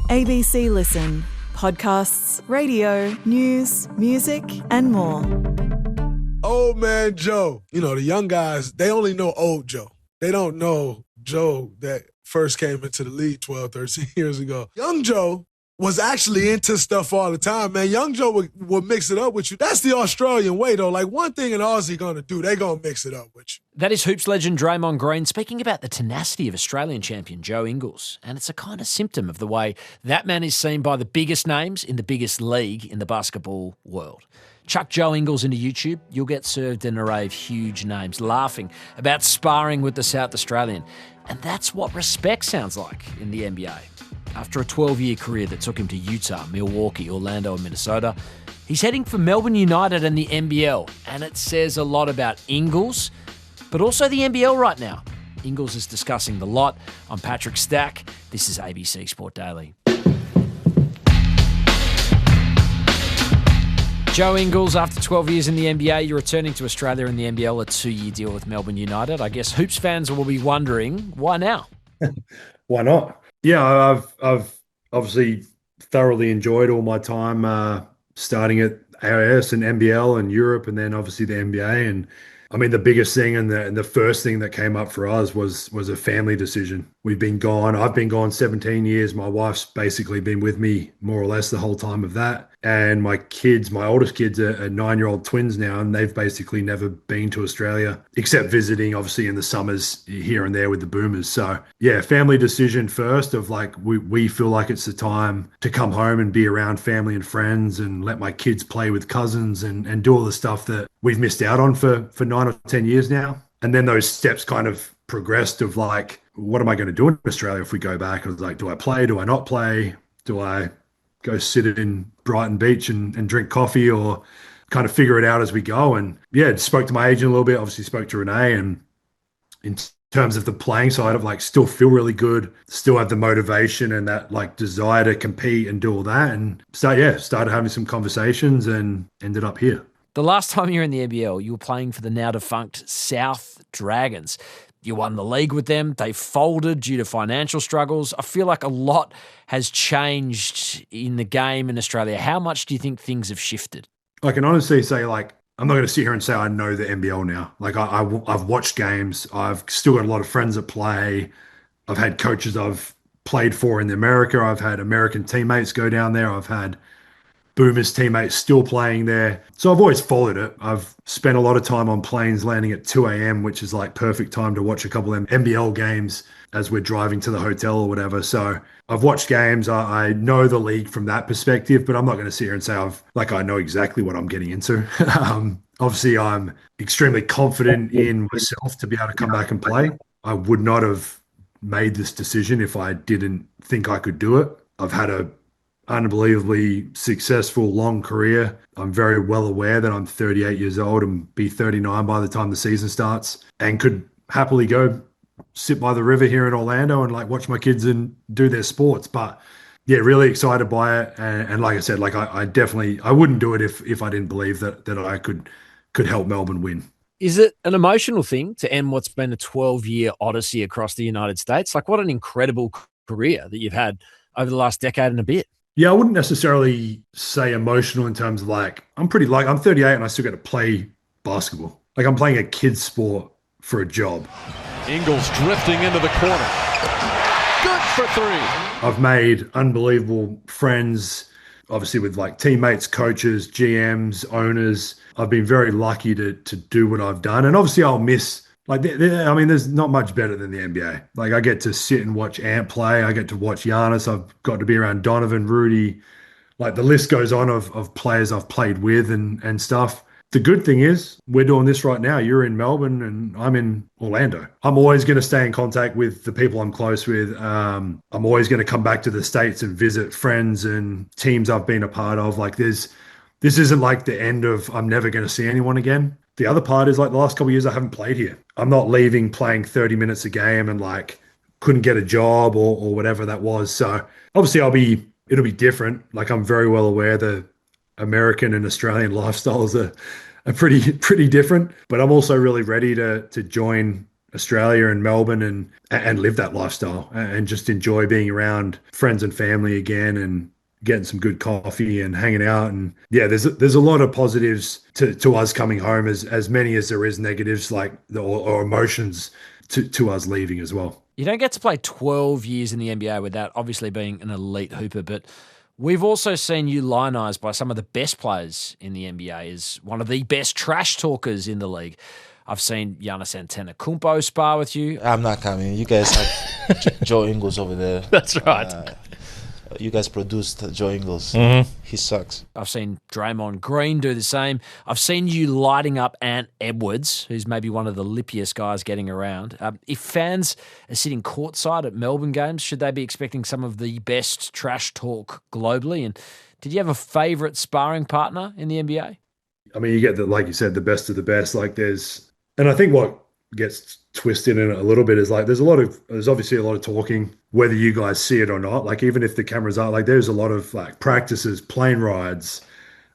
ABC Listen. Podcasts, radio, news, music, and more. Old man Joe. You know, the young guys, they only know old Joe. They don't know Joe that first came into the league 12, 13 years ago. Young Joe was actually into stuff all the time, man. Young Joe would mix it up with you. That's the Australian way, though. Like, one thing an Aussie going to do, they going to mix it up with you. That is Hoops legend Draymond Green speaking about the tenacity of Australian champion Joe Ingles. And it's a kind of symptom of the way that man is seen by the biggest names in the biggest league in the basketball world. Chuck Joe Ingles into YouTube, you'll get served an array of huge names laughing about sparring with the South Australian. And that's what respect sounds like in the NBA. After a 12-year career that took him to Utah, Milwaukee, Orlando and Minnesota, he's heading for Melbourne United and the NBL. And it says a lot about Ingles, but also the NBL right now. Ingles is discussing the lot. I'm Patrick Stack. This is ABC Sport Daily. Joe Ingles, after 12 years in the NBA, you're returning to Australia in the NBL, a 2-year deal with Melbourne United. I guess Hoops fans will be wondering, why now? Why not? Yeah, I've obviously thoroughly enjoyed all my time starting at AIS and NBL and Europe, and then obviously the NBA. And I mean, the biggest thing and the first thing that came up for us was a family decision. I've been gone 17 years. My wife's basically been with me more or less the whole time of that. And my oldest kids are 9-year-old twins now, and they've basically never been to Australia except visiting, obviously, in the summers here and there with the Boomers. So, yeah, family decision first of like, we feel like it's the time to come home and be around family and friends and let my kids play with cousins and do all the stuff that we've missed out on for 9 or 10 years now. And then those steps kind of progressed of like, what am I going to do in Australia if we go back? I was like, do I play? Do I not play? Do I go sit in Brighton Beach and drink coffee, or kind of figure it out as we go? And yeah, spoke to my agent a little bit, obviously spoke to Renee, and in terms of the playing side of like, still feel really good, still have the motivation and that like desire to compete and do all that. And started having some conversations and ended up here. The last time you were in the NBL, you were playing for the now defunct South Dragons. You won the league with them. They folded due to financial struggles. I feel like a lot has changed in the game in Australia. How much do you think things have shifted? I can honestly say, like, I'm not going to sit here and say I know the NBL now. Like, I've watched games. I've still got a lot of friends that play. I've had coaches I've played for in America. I've had American teammates go down there. I've had Boomers teammates still playing there. So I've always followed it. I've spent a lot of time on planes landing at 2 a.m., which is like perfect time to watch a couple of NBL games as we're driving to the hotel or whatever. So I've watched games. I know the league from that perspective, but I'm not going to sit here and say I know exactly what I'm getting into. Obviously, I'm extremely confident in myself to be able to come back and play. I would not have made this decision if I didn't think I could do it. I've had a unbelievably successful, long career. I'm very well aware that I'm 38 years old and be 39 by the time the season starts, and could happily go sit by the river here in Orlando and like watch my kids and do their sports. But yeah, really excited by it. And like I said, like I wouldn't do it if I didn't believe that I could help Melbourne win. Is it an emotional thing to end what's been a 12-year odyssey across the United States? Like, what an incredible career that you've had over the last decade and a bit. Yeah, I wouldn't necessarily say emotional in terms of like, I'm 38 and I still get to play basketball. Like, I'm playing a kid's sport for a job. Ingles drifting into the corner. Good for three. I've made unbelievable friends, obviously with like teammates, coaches, GMs, owners. I've been very lucky to do what I've done. And obviously I'll miss, like, there's not much better than the NBA. Like, I get to sit and watch Ant play. I get to watch Giannis. I've got to be around Donovan, Rudy. Like, the list goes on of players I've played with and stuff. The good thing is we're doing this right now. You're in Melbourne and I'm in Orlando. I'm always going to stay in contact with the people I'm close with. I'm always going to come back to the States and visit friends and teams I've been a part of. Like, this isn't like the end of I'm never going to see anyone again. The other part is, like, the last couple of years I haven't played here. I'm not leaving playing 30 minutes a game and like couldn't get a job or whatever that was. So obviously it'll be different. Like, I'm very well aware the American and Australian lifestyles are pretty different, but I'm also really ready to join Australia and Melbourne and live that lifestyle and just enjoy being around friends and family again and getting some good coffee and hanging out. And yeah, there's a lot of positives to us coming home, as many as there is negatives, like or emotions to us leaving as well. You don't get to play 12 years in the NBA without obviously being an elite hooper, but we've also seen you lionised by some of the best players in the NBA as one of the best trash talkers in the league. I've seen Giannis Antetokounmpo spar with you. I'm not coming. You guys have Joe Ingles over there. That's right. You guys produced Joe Ingles. Mm-hmm. He sucks. I've seen Draymond Green do the same. I've seen you lighting up Ant Edwards, who's maybe one of the lippiest guys getting around. If fans are sitting courtside at Melbourne games, should they be expecting some of the best trash talk globally? And did you have a favourite sparring partner in the NBA? I mean, you get like you said, the best of the best. Like and I think what gets twisted in it a little bit is like there's obviously a lot of talking, whether you guys see it or not. Like even if the cameras are, like there's a lot of like practices, plane rides.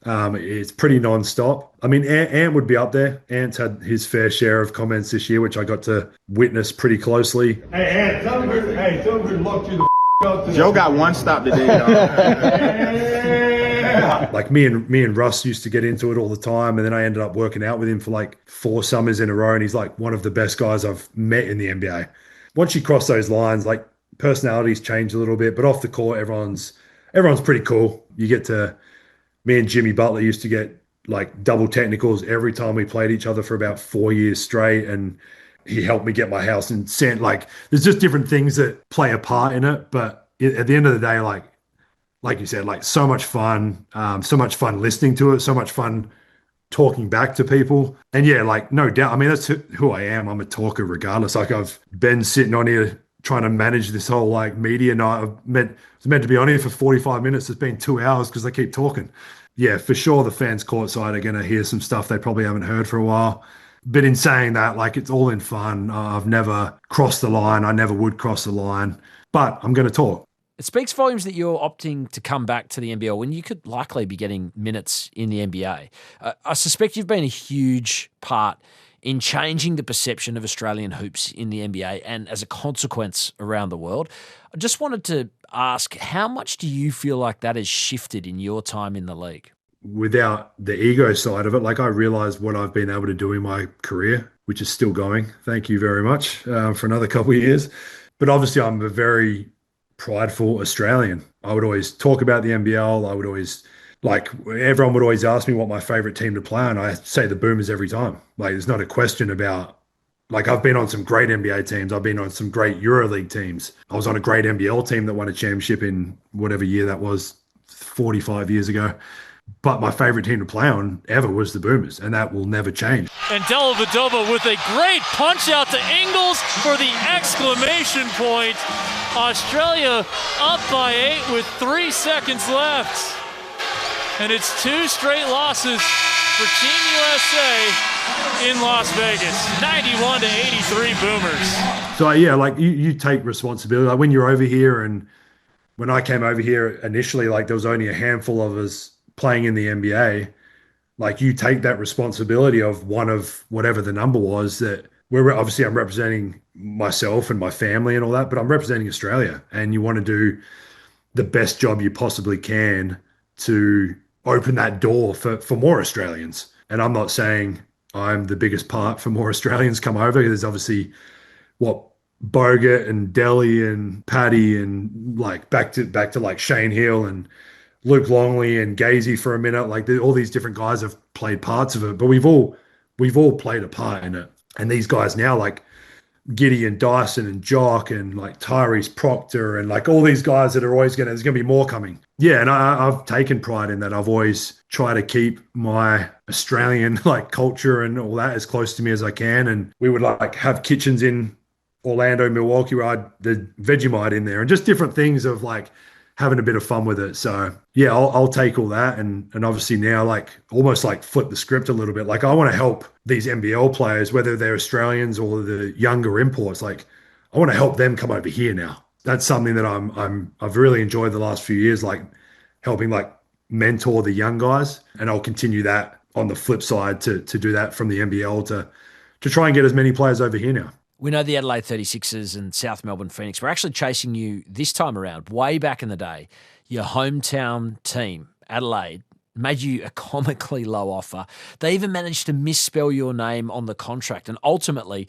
It's pretty nonstop. I mean, Ant would be up there. Ant's had his fair share of comments this year, which I got to witness pretty closely. Hey, Ant, tell him good luck to the up today. Joe got one stop today, dog. Like me and Russ used to get into it all the time, and then I ended up working out with him for like 4 summers in a row, and he's like one of the best guys I've met in the NBA. Once you cross those lines, like personalities change a little bit, but off the court, everyone's pretty cool. Me and Jimmy Butler used to get like double technicals every time we played each other for about 4 years straight, and he helped me get my house in San. Like there's just different things that play a part in it, but at the end of the day, like you said, like so much fun listening to it, so much fun talking back to people. And yeah, like no doubt, I mean, that's who I am. I'm a talker regardless. Like I've been sitting on here trying to manage this whole like media night. I was meant to be on here for 45 minutes. It's been 2 hours because I keep talking. Yeah, for sure the fans courtside are going to hear some stuff they probably haven't heard for a while. But in saying that, like it's all in fun. I've never crossed the line. I never would cross the line, but I'm going to talk. It speaks volumes that you're opting to come back to the NBL when you could likely be getting minutes in the NBA. I suspect you've been a huge part in changing the perception of Australian hoops in the NBA and as a consequence around the world. I just wanted to ask, how much do you feel like that has shifted in your time in the league? Without the ego side of it, like I realized what I've been able to do in my career, which is still going. Thank you very much for another couple of years. But obviously I'm a very prideful Australian. I would always talk about the NBL. I would always, like, everyone would always ask me what my favorite team to play on. I say the Boomers every time. Like, there's not a question about, like, I've been on some great NBA teams. I've been on some great EuroLeague teams. I was on a great NBL team that won a championship in whatever year that was, 45 years ago. But my favorite team to play on ever was the Boomers, and that will never change. And Dellavedova with a great punch out to Ingles for the exclamation point. Australia up by 8 with 3 seconds left. And it's 2 straight losses for Team USA in Las Vegas. 91-83 Boomers. So, yeah, like you take responsibility. Like when you're over here, and when I came over here initially, like there was only a handful of us playing in the NBA. Like you take that responsibility of one of whatever the number was, that obviously I'm representing myself and my family and all that, but I'm representing Australia, and you want to do the best job you possibly can to open that door for more Australians. And I'm not saying I'm the biggest part for more Australians come over. There's obviously Bogut and Delhi and Paddy and like back to like Shane Hill and Luke Longley and Gazy for a minute. Like all these different guys have played parts of it, but we've all played a part in it. And these guys now, like Giddy and Dyson and Jock and like Tyrese Proctor and like all these guys that are always there's going to be more coming. Yeah, and I've taken pride in that. I've always tried to keep my Australian like culture and all that as close to me as I can. And we would like have kitchens in Orlando, Milwaukee, where I had the Vegemite in there and just different things of like having a bit of fun with it. So yeah, I'll take all that and obviously now like almost like flip the script a little bit. Like I want to help these NBL players, whether they're Australians or the younger imports. Like I want to help them come over here now. That's something that I've really enjoyed the last few years, like helping like mentor the young guys, and I'll continue that on the flip side to do that from the NBL to try and get as many players over here now. We know the Adelaide 36ers and South Melbourne Phoenix were actually chasing you this time around, way back in the day. Your hometown team, Adelaide, made you a comically low offer. They even managed to misspell your name on the contract, and ultimately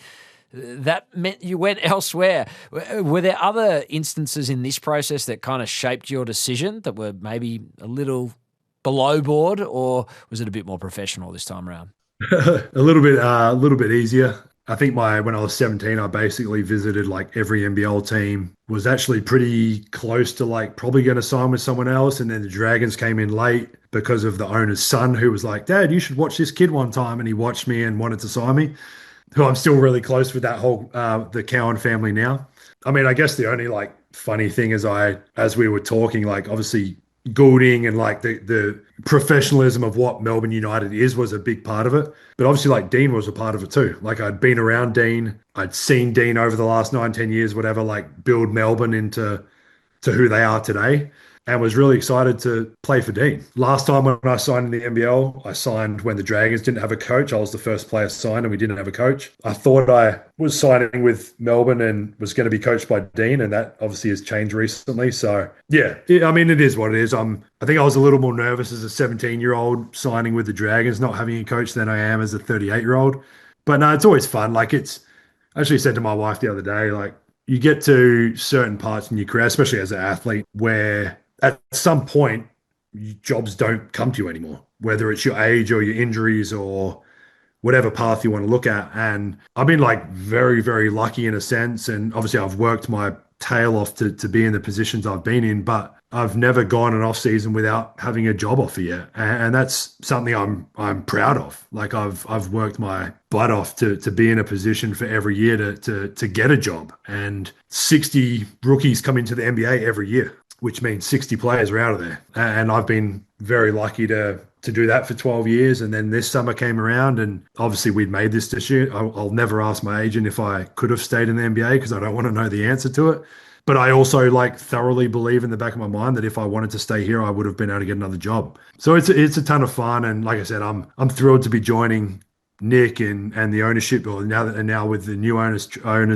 that meant you went elsewhere. Were there other instances in this process that kind of shaped your decision that were maybe a little below board, or was it a bit more professional this time around? A little bit easier. I think when I was 17, I basically visited like every NBL team, was actually pretty close to like probably going to sign with someone else. And then the Dragons came in late because of the owner's son, who was like, Dad, you should watch this kid one time. And he watched me and wanted to sign me, who I'm still really close with that whole, the Cowan family now. I mean, I guess the only like funny thing is as we were talking, like obviously Goulding and like the professionalism of what Melbourne United is was a big part of it. But obviously like Dean was a part of it too. Like I'd been around Dean. I'd seen Dean over the last 9-10 years, whatever, like build Melbourne into who they are today, and was really excited to play for Dean. Last time when I signed in the NBL, I signed when the Dragons didn't have a coach. I was the first player signed and we didn't have a coach. I thought I was signing with Melbourne and was going to be coached by Dean, and that obviously has changed recently. So yeah, I mean, it is what it is. I think I was a little more nervous as a 17-year-old signing with the Dragons, not having a coach, than I am as a 38-year-old. But no, it's always fun. Like I actually said to my wife the other day, like you get to certain parts in your career, especially as an athlete, where at some point, jobs don't come to you anymore, whether it's your age or your injuries or whatever path you want to look at. And I've been like very, very lucky in a sense. And obviously I've worked my tail off to be in the positions I've been in, but I've never gone an off season without having a job offer yet. And that's something I'm proud of. Like I've worked my butt off to be in a position for every year to get a job. And 60 rookies come into the NBA every year, which means 60 players are out of there. And I've been very lucky to do that for 12 years. And then this summer came around and obviously we'd made this decision. I'll never ask my agent if I could have stayed in the NBA because I don't want to know the answer to it. But I also like thoroughly believe in the back of my mind that if I wanted to stay here, I would have been able to get another job. So it's a ton of fun. And like I said, I'm thrilled to be joining Nick and the ownership, or now with the new owners,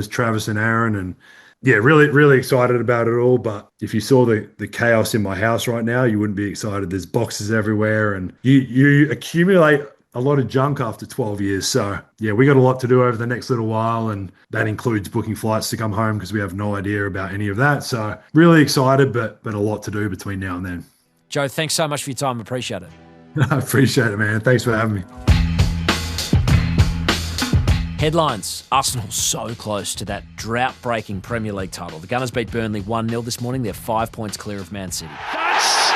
Travis and Aaron, and yeah, really, really excited about it all. But if you saw the chaos in my house right now, you wouldn't be excited. There's boxes everywhere and you accumulate a lot of junk after 12 years. So yeah, we got a lot to do over the next little while, and that includes booking flights to come home because we have no idea about any of that. So really excited, but a lot to do between now and then. Joe, thanks so much for your time. Appreciate it. I appreciate it, man. Thanks for having me. Headlines. Arsenal so close to that drought-breaking Premier League title. The Gunners beat Burnley 1-0 this morning. They're 5 points clear of Man City. That's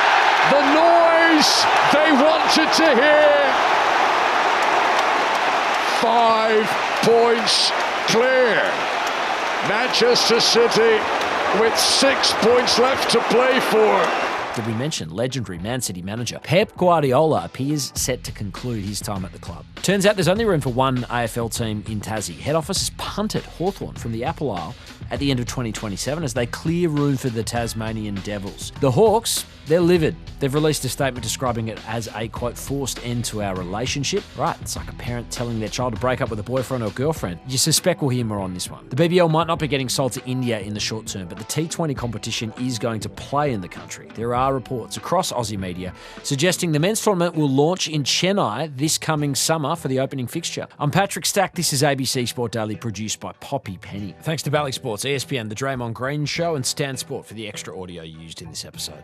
the noise they wanted to hear. 5 points clear. Manchester City with 6 points left to play for. Did we mention legendary Man City manager Pep Guardiola appears set to conclude his time at the club? Turns out there's only room for one AFL team in Tassie. Head office has punted Hawthorn from the Apple Isle at the end of 2027 as they clear room for the Tasmanian Devils. The Hawks, they're livid. They've released a statement describing it as a, quote, forced end to our relationship. Right, it's like a parent telling their child to break up with a boyfriend or girlfriend. You suspect we'll hear more on this one. The BBL might not be getting sold to India in the short term, but the T20 competition is going to play in the country. There are reports across Aussie media suggesting the men's tournament will launch in Chennai this coming summer for the opening fixture. I'm Patrick Stack. This is ABC Sport Daily, produced by Poppy Penny. Thanks to Bally Sports, ESPN, The Draymond Green Show, and Stan Sport for the extra audio used in this episode.